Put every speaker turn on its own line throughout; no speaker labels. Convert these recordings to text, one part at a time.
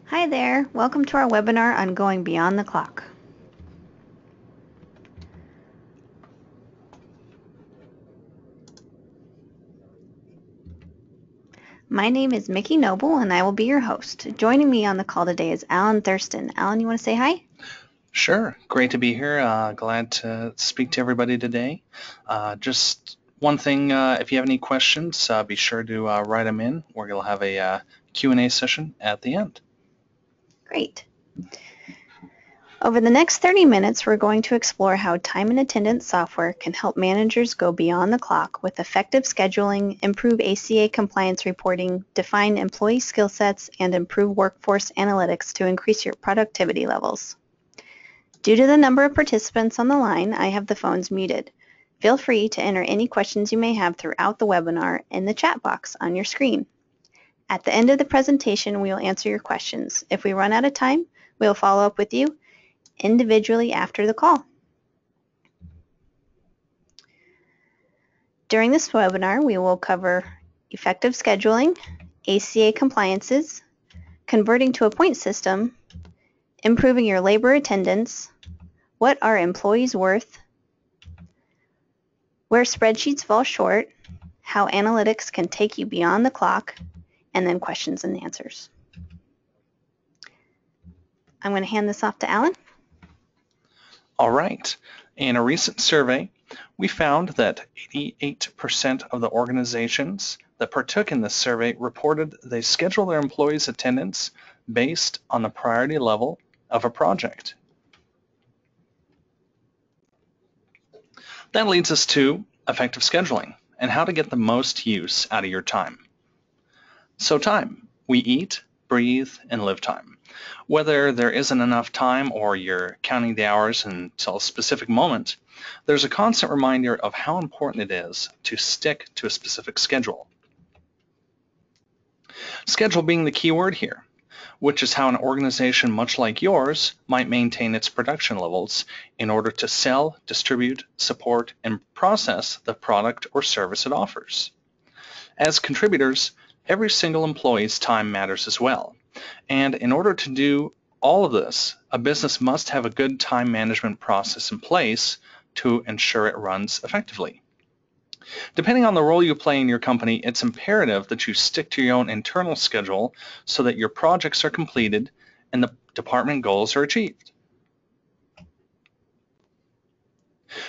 Hi there, welcome to our webinar on going beyond the clock. My name is Mickey Noble and I will be your host. Joining me on the call today is Alan Thurston. Alan, you want to say hi?
Sure, great to be here. Glad to speak to everybody today. Just one thing, if you have any questions, be sure to write them in. We're going to have a Q&A session at the end.
Great. Over the next 30 minutes, we're going to explore how time and attendance software can help managers go beyond the clock with effective scheduling, improve ACA compliance reporting, define employee skill sets, and improve workforce analytics to increase your productivity levels. Due to the number of participants on the line, I have the phones muted. Feel free to enter any questions you may have throughout the webinar in the chat box on your screen. At the end of the presentation, we will answer your questions. If we run out of time, we will follow up with you individually after the call. During this webinar, we will cover effective scheduling, ACA compliances, converting to a point system, improving your labor attendance, what are employees worth, where spreadsheets fall short, how analytics can take you beyond the clock, and then questions and answers. I'm going to hand this off to Alan.
All right. In a recent survey, we found that 88% of the organizations that partook in this survey reported they schedule their employees' attendance based on the priority level of a project. That leads us to effective scheduling and how to get the most use out of your time. So time, we eat, breathe, and live time. Whether there isn't enough time or you're counting the hours until a specific moment, there's a constant reminder of how important it is to stick to a specific schedule. Schedule being the key word here, which is how an organization much like yours might maintain its production levels in order to sell, distribute, support, and process the product or service it offers. As contributors, every single employee's time matters as well. And in order to do all of this, a business must have a good time management process in place to ensure it runs effectively. Depending on the role you play in your company, it's imperative that you stick to your own internal schedule so that your projects are completed and the department goals are achieved.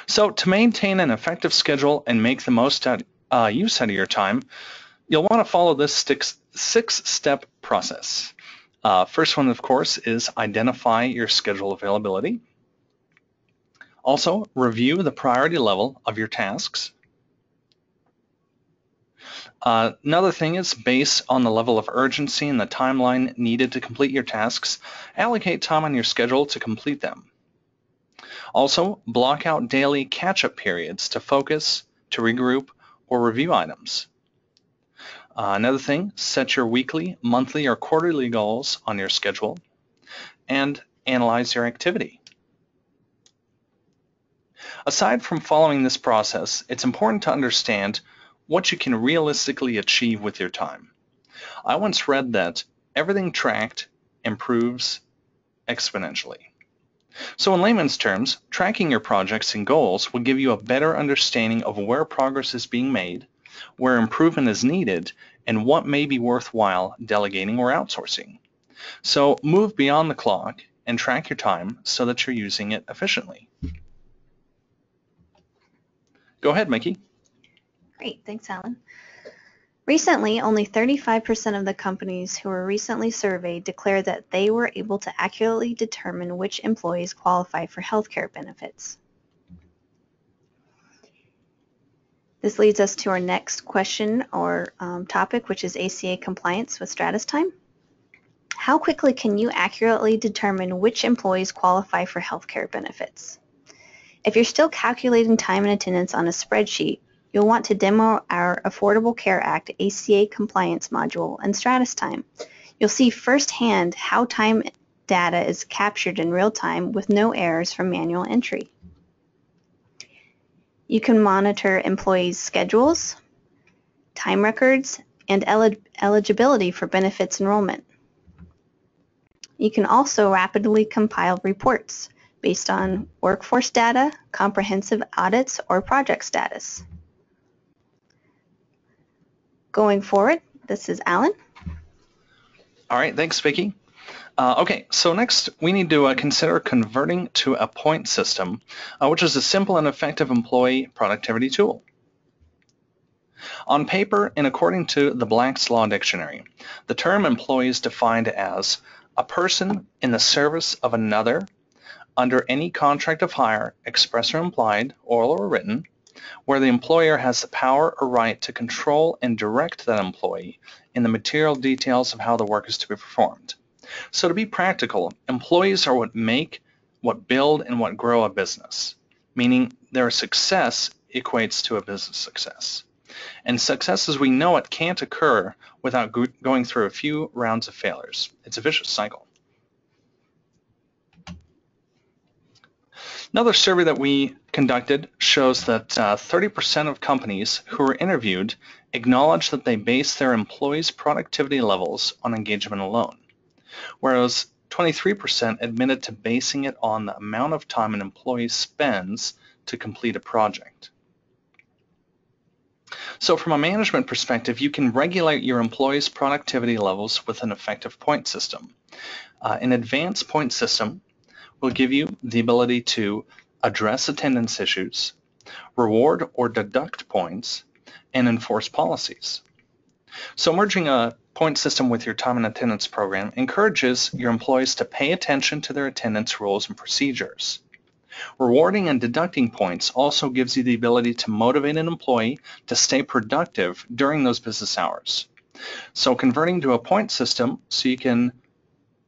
So to maintain an effective schedule and make the most use out of your time, you'll want to follow this six-step process. First one, of course, is identify your schedule availability. Also, review the priority level of your tasks. Another thing is, based on the level of urgency and the timeline needed to complete your tasks, allocate time on your schedule to complete them. Also, block out daily catch-up periods to focus, to regroup, or review items. Another thing, set your weekly, monthly, or quarterly goals on your schedule and analyze your activity. Aside from following this process, it's important to understand what you can realistically achieve with your time. I once read that everything tracked improves exponentially. So in layman's terms, tracking your projects and goals will give you a better understanding of where progress is being made, where improvement is needed, and what may be worthwhile delegating or outsourcing. So move beyond the clock and track your time so that you're using it efficiently. Go ahead, Mickey.
Great, thanks, Alan. Recently, only 35% of the companies who were recently surveyed declared that they were able to accurately determine which employees qualify for healthcare benefits. This leads us to our next question or topic, which is ACA compliance with Stratus time. How quickly can you accurately determine which employees qualify for healthcare benefits? If you're still calculating time and attendance on a spreadsheet, you'll want to demo our Affordable Care Act ACA Compliance Module and Stratus time. You'll see firsthand how time data is captured in real time with no errors from manual entry. You can monitor employees' schedules, time records, and eligibility for benefits enrollment. You can also rapidly compile reports based on workforce data, comprehensive audits, or project status. Going forward, this is Alan.
All right, thanks, Vicki. Okay, so next we need to consider converting to a point system, which is a simple and effective employee productivity tool. On paper, and according to the Black's Law Dictionary, the term employee is defined as a person in the service of another under any contract of hire, express or implied, oral or written, where the employer has the power or right to control and direct that employee in the material details of how the work is to be performed. So to be practical, employees are what make, what build, and what grow a business, meaning their success equates to a business success. And success as we know it can't occur without going through a few rounds of failures. It's a vicious cycle. Another survey that we conducted shows that 30% of companies who were interviewed acknowledged that they base their employees' productivity levels on engagement alone, whereas 23% admitted to basing it on the amount of time an employee spends to complete a project. So from a management perspective, you can regulate your employees' productivity levels with an effective point system. An advanced point system will give you the ability to address attendance issues, reward or deduct points, and enforce policies. So merging a point system with your time and attendance program encourages your employees to pay attention to their attendance rules and procedures. Rewarding and deducting points also gives you the ability to motivate an employee to stay productive during those business hours. So converting to a point system so you can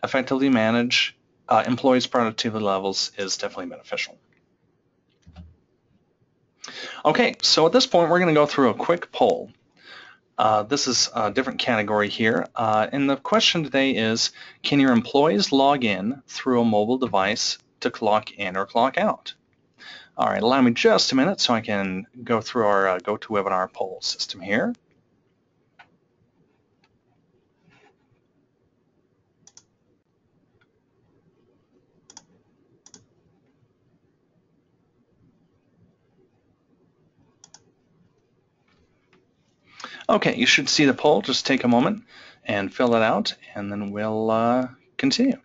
effectively manage employees' productivity levels is definitely beneficial. Okay, so at this point we're going to go through a quick poll. This is a different category here, and the question today is, can your employees log in through a mobile device to clock in or clock out? All right, allow me just a minute so I can go through our GoToWebinar poll system here. Okay, you should see the poll. Just take a moment and fill it out, and then we'll continue.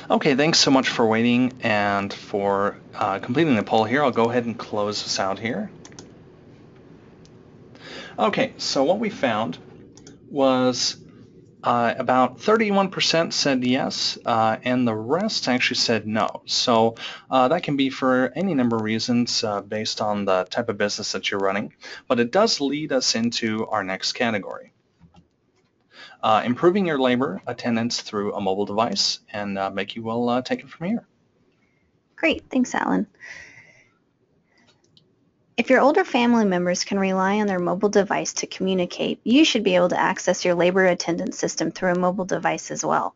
Okay, thanks so much for waiting and for completing the poll here. I'll go ahead and close this out here. Okay, so what we found was about 31% said yes, and the rest actually said no. So that can be for any number of reasons based on the type of business that you're running, but it does lead us into our next category. Improving your labor attendance through a mobile device, and Mickey will take it from here.
Great, thanks, Alan. If your older family members can rely on their mobile device to communicate, you should be able to access your labor attendance system through a mobile device as well.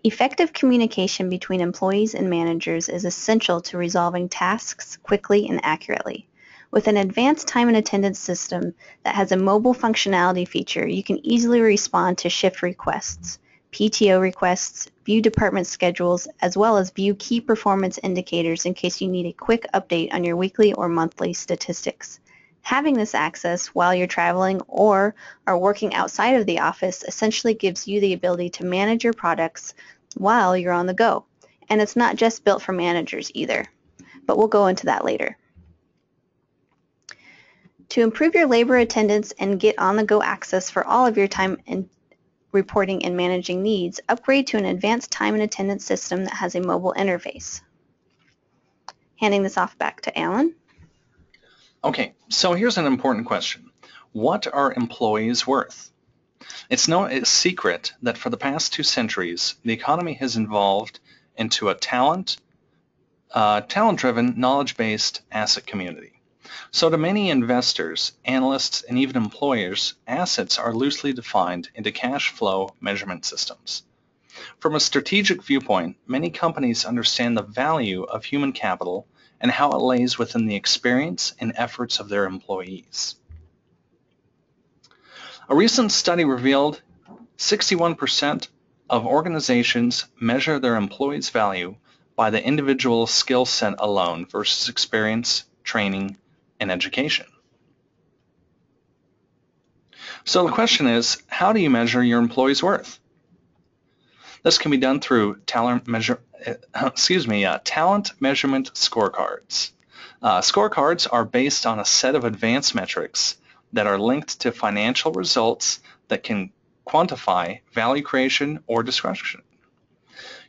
Effective communication between employees and managers is essential to resolving tasks quickly and accurately. With an advanced time and attendance system that has a mobile functionality feature, you can easily respond to shift requests, PTO requests, view department schedules, as well as view key performance indicators in case you need a quick update on your weekly or monthly statistics. Having this access while you're traveling or are working outside of the office essentially gives you the ability to manage your products while you're on the go. And it's not just built for managers either, but we'll go into that later. To improve your labor attendance and get on-the-go access for all of your time and reporting and managing needs, upgrade to an advanced time and attendance system that has a mobile interface. Handing this off back to Alan.
Okay, so here's an important question. What are employees worth? It's no secret that for the past 2 centuries, the economy has evolved into a talent, talent-driven, knowledge-based asset community. So to many investors, analysts, and even employers, assets are loosely defined into cash flow measurement systems. From a strategic viewpoint, many companies understand the value of human capital and how it lays within the experience and efforts of their employees. A recent study revealed 61% of organizations measure their employees' value by the individual skill set alone versus experience, training, and education. So the question is, how do you measure your employees' worth? This can be done through talent measurement scorecards. Scorecards are based on a set of advanced metrics that are linked to financial results that can quantify value creation or discretion.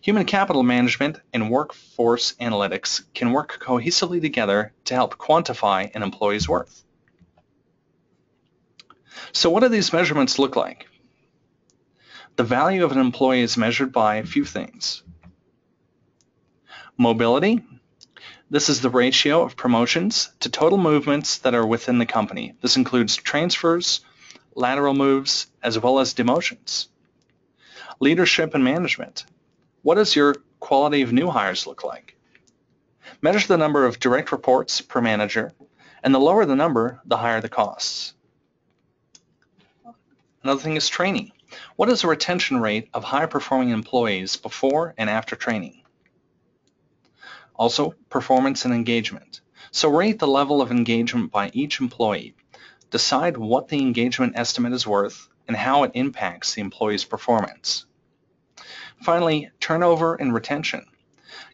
Human capital management and workforce analytics can work cohesively together to help quantify an employee's worth. So what do these measurements look like? The value of an employee is measured by a few things. Mobility. This is the ratio of promotions to total movements that are within the company. This includes transfers, lateral moves, as well as demotions. Leadership and management. What does your quality of new hires look like? Measure the number of direct reports per manager, and the lower the number, the higher the costs. Another thing is training. What is the retention rate of high-performing employees before and after training? Also, performance and engagement. So rate the level of engagement by each employee. Decide what the engagement estimate is worth and how it impacts the employee's performance. Finally, turnover and retention.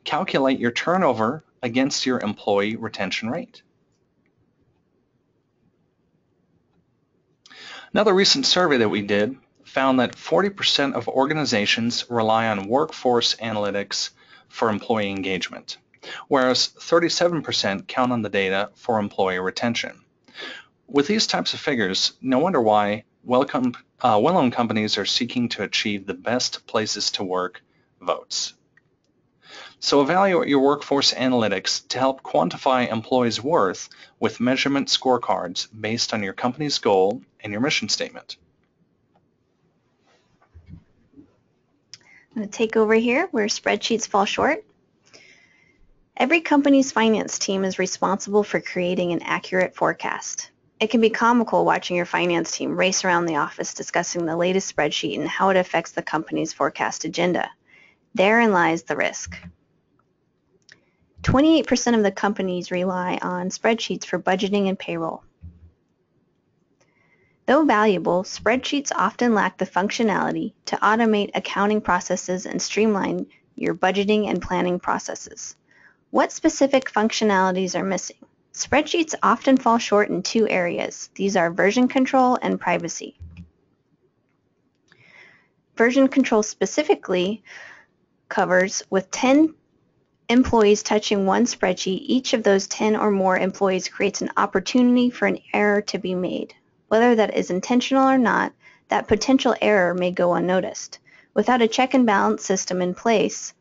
Calculate your turnover against your employee retention rate. Another recent survey that we did found that 40% of organizations rely on workforce analytics for employee engagement, whereas 37% count on the data for employee retention. With these types of figures, no wonder why well-known companies are seeking to achieve the best places to work votes. So evaluate your workforce analytics to help quantify employees' worth with measurement scorecards based on your company's goal and your mission statement.
I'm going to take over here where spreadsheets fall short. Every company's finance team is responsible for creating an accurate forecast. It can be comical watching your finance team race around the office discussing the latest spreadsheet and how it affects the company's forecast agenda. Therein lies the risk. 28% of the companies rely on spreadsheets for budgeting and payroll. Though valuable, spreadsheets often lack the functionality to automate accounting processes and streamline your budgeting and planning processes. What specific functionalities are missing? Spreadsheets often fall short in two areas. These are version control and privacy. Version control specifically covers with 10 employees touching one spreadsheet, each of those 10 or more employees creates an opportunity for an error to be made. Whether that is intentional or not, that potential error may go unnoticed. Without a check and balance system in place,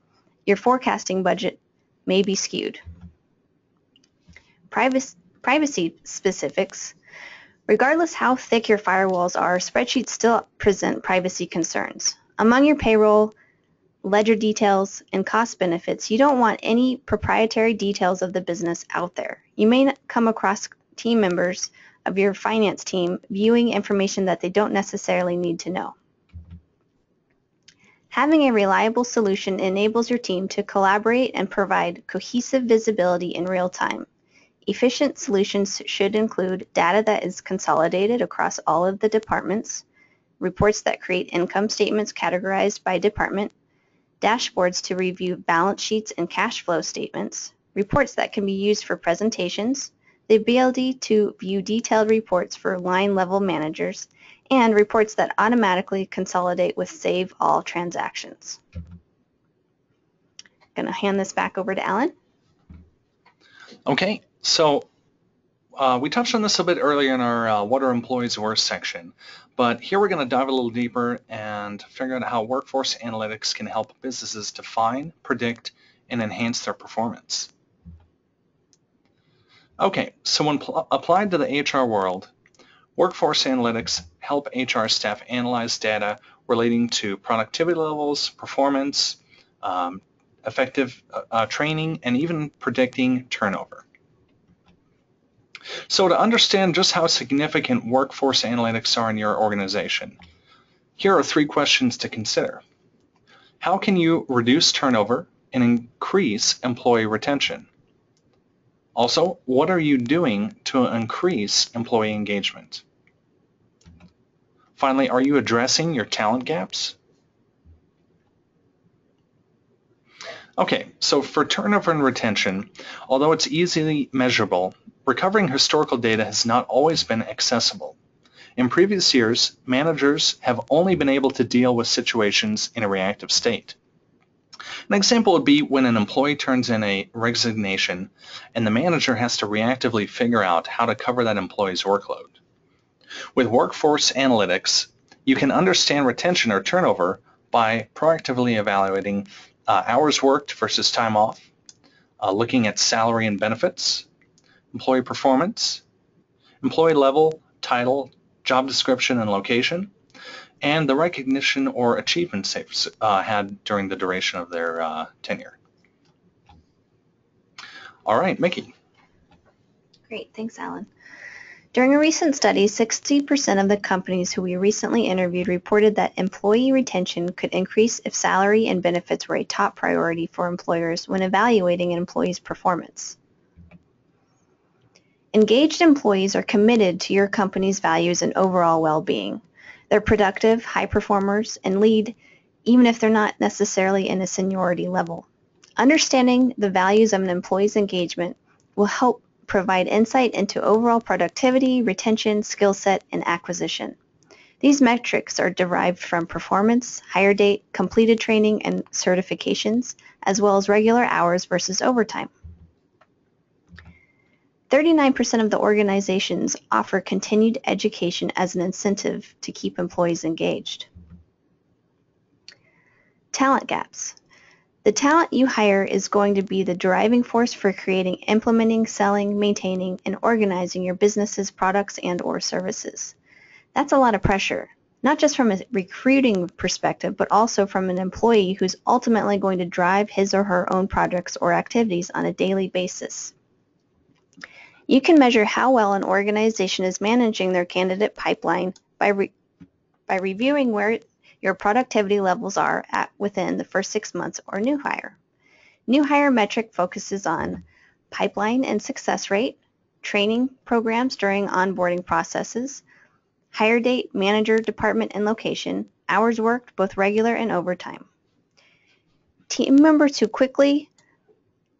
your forecasting budget may be skewed. Privacy specifics. Regardless how thick your firewalls are, spreadsheets still present privacy concerns. Among your payroll, ledger details, and cost benefits, you don't want any proprietary details of the business out there. You may come across team members of your finance team viewing information that they don't necessarily need to know. Having a reliable solution enables your team to collaborate and provide cohesive visibility in real time. Efficient solutions should include data that is consolidated across all of the departments, reports that create income statements categorized by department, dashboards to review balance sheets and cash flow statements, reports that can be used for presentations, the ability to view detailed reports for line-level managers, and reports that automatically consolidate with Save All transactions. I'm going to hand this back over to Alan.
Okay, so we touched on this a bit earlier in our What Are Employees Worth section, but here we're going to dive a little deeper and figure out how workforce analytics can help businesses define, predict, and enhance their performance. Okay, so when applied to the HR world, workforce analytics help HR staff analyze data relating to productivity levels, performance, effective training, and even predicting turnover. So to understand just how significant workforce analytics are in your organization, here are 3 questions to consider. How can you reduce turnover and increase employee retention? Also, what are you doing to increase employee engagement? Finally, are you addressing your talent gaps? Okay, so for turnover and retention, although it's easily measurable, recovering historical data has not always been accessible. In previous years, managers have only been able to deal with situations in a reactive state. An example would be when an employee turns in a resignation and the manager has to reactively figure out how to cover that employee's workload. With workforce analytics, you can understand retention or turnover by proactively evaluating hours worked versus time off, looking at salary and benefits, employee performance, employee level, title, job description and location, and the recognition or achievements they've had during the duration of their tenure. All right, Mickey.
Great, thanks, Alan. During a recent study, 60% of the companies who we recently interviewed reported that employee retention could increase if salary and benefits were a top priority for employers when evaluating an employee's performance. Engaged employees are committed to your company's values and overall well-being. They're productive, high performers, and lead even if they're not necessarily in a seniority level. Understanding the values of an employee's engagement will help provide insight into overall productivity, retention, skill set, and acquisition. These metrics are derived from performance, hire date, completed training, and certifications, as well as regular hours versus overtime. 39% of the organizations offer continued education as an incentive to keep employees engaged. Talent gaps. The talent you hire is going to be the driving force for creating, implementing, selling, maintaining, and organizing your business's products and/or services. That's a lot of pressure, not just from a recruiting perspective, but also from an employee who's ultimately going to drive his or her own projects or activities on a daily basis. You can measure how well an organization is managing their candidate pipeline by reviewing where your productivity levels are at within the first 6 months or new hire. New hire metric focuses on pipeline and success rate, training programs during onboarding processes, hire date, manager, department, and location, hours worked, both regular and overtime. Team members who quickly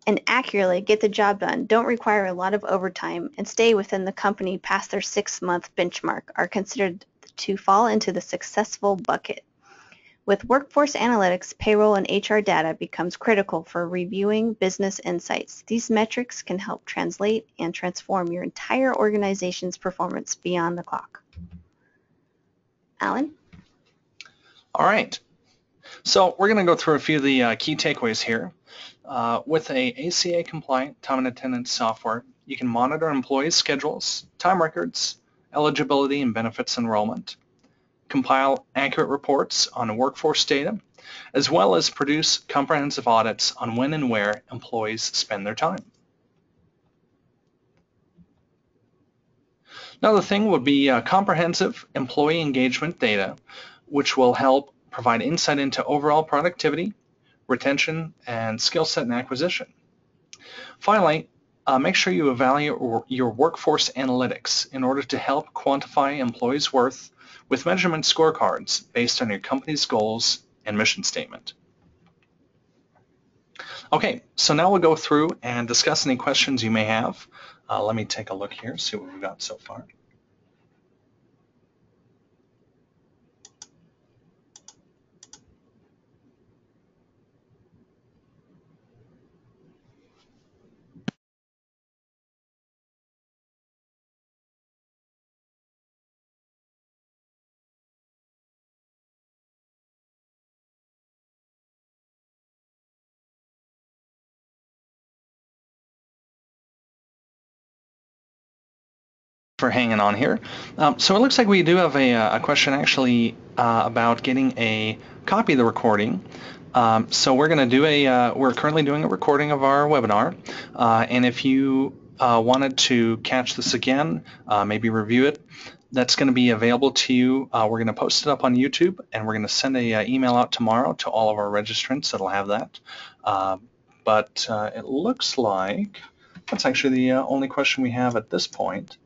and accurately get the job done, don't require a lot of overtime, and stay within the company past their 6-month benchmark are considered to fall into the successful bucket. With workforce analytics, payroll and HR data becomes critical for reviewing business insights. These metrics can help translate and transform your entire organization's performance beyond the clock. Alan?
All right. So we're going to go through a few of the key takeaways here. With a ACA compliant time and attendance software, you can monitor employees' schedules, time records, eligibility and benefits enrollment, compile accurate reports on workforce data, as well as produce comprehensive audits on when and where employees spend their time. Another thing would be comprehensive employee engagement data, which will help provide insight into overall productivity, retention, and skill set and acquisition. Finally, make sure you evaluate your workforce analytics in order to help quantify employees' worth with measurement scorecards based on your company's goals and mission statement. Okay, so now we'll go through and discuss any questions you may have. Let me take a look here, see what we've got so far. for hanging on here. So it looks like we do have a question actually about getting a copy of the recording. So we're going to do we're currently doing a recording of our webinar, and if you wanted to catch this again, maybe review it, that's going to be available to you. We're going to post it up on YouTube, and we're going to send a email out tomorrow to all of our registrants that'll have that. But it looks like that's actually the only question we have at this point.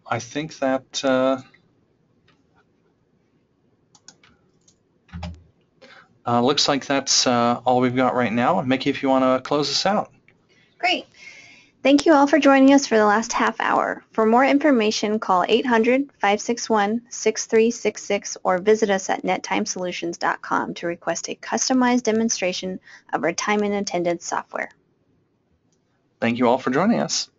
I think that looks like that's all we've got right now. Mickey, if you want to close us out.
Great. Thank you all for joining us for the last half hour. For more information, call 800-561-6366 or visit us at nettimesolutions.com to request a customized demonstration of our time and attendance software.
Thank you all for joining us.